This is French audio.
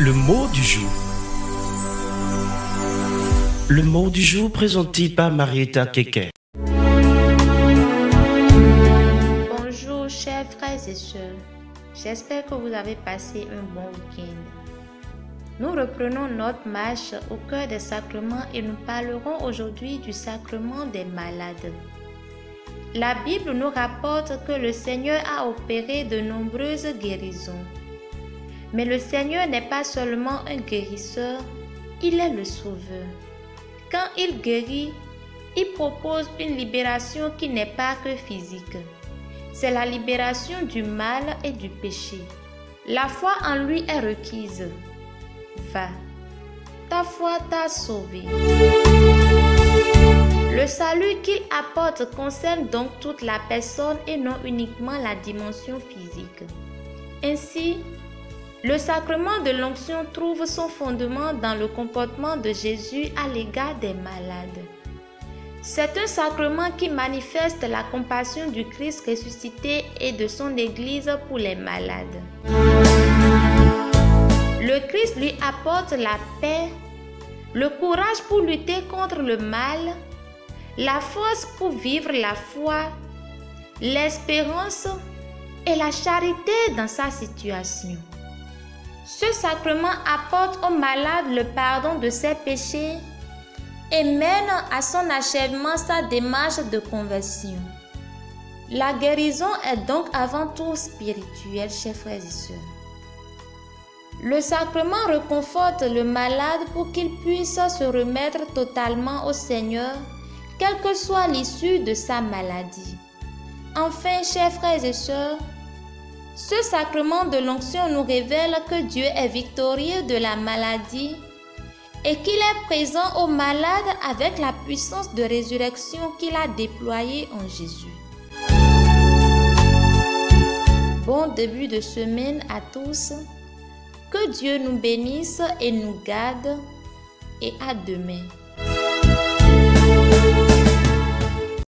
Le mot du jour. Le mot du jour présenté par Marietta Keke. Bonjour chers frères et sœurs, j'espère que vous avez passé un bon week-end. Nous reprenons notre marche au cœur des sacrements et nous parlerons aujourd'hui du sacrement des malades. La Bible nous rapporte que le Seigneur a opéré de nombreuses guérisons. Mais le Seigneur n'est pas seulement un guérisseur, il est le sauveur. Quand il guérit, il propose une libération qui n'est pas que physique. C'est la libération du mal et du péché. La foi en lui est requise. Va, ta foi t'a sauvé. Le salut qu'il apporte concerne donc toute la personne et non uniquement la dimension physique. Ainsi, le sacrement de l'onction trouve son fondement dans le comportement de Jésus à l'égard des malades. C'est un sacrement qui manifeste la compassion du Christ ressuscité et de son Église pour les malades. Le Christ lui apporte la paix, le courage pour lutter contre le mal, la force pour vivre la foi, l'espérance et la charité dans sa situation. Ce sacrement apporte au malade le pardon de ses péchés et mène à son achèvement sa démarche de conversion. La guérison est donc avant tout spirituelle, chers frères et sœurs. Le sacrement réconforte le malade pour qu'il puisse se remettre totalement au Seigneur, quelle que soit l'issue de sa maladie. Enfin, chers frères et sœurs, ce sacrement de l'onction nous révèle que Dieu est victorieux de la maladie et qu'il est présent aux malades avec la puissance de résurrection qu'il a déployée en Jésus. Bon début de semaine à tous. Que Dieu nous bénisse et nous garde et à demain.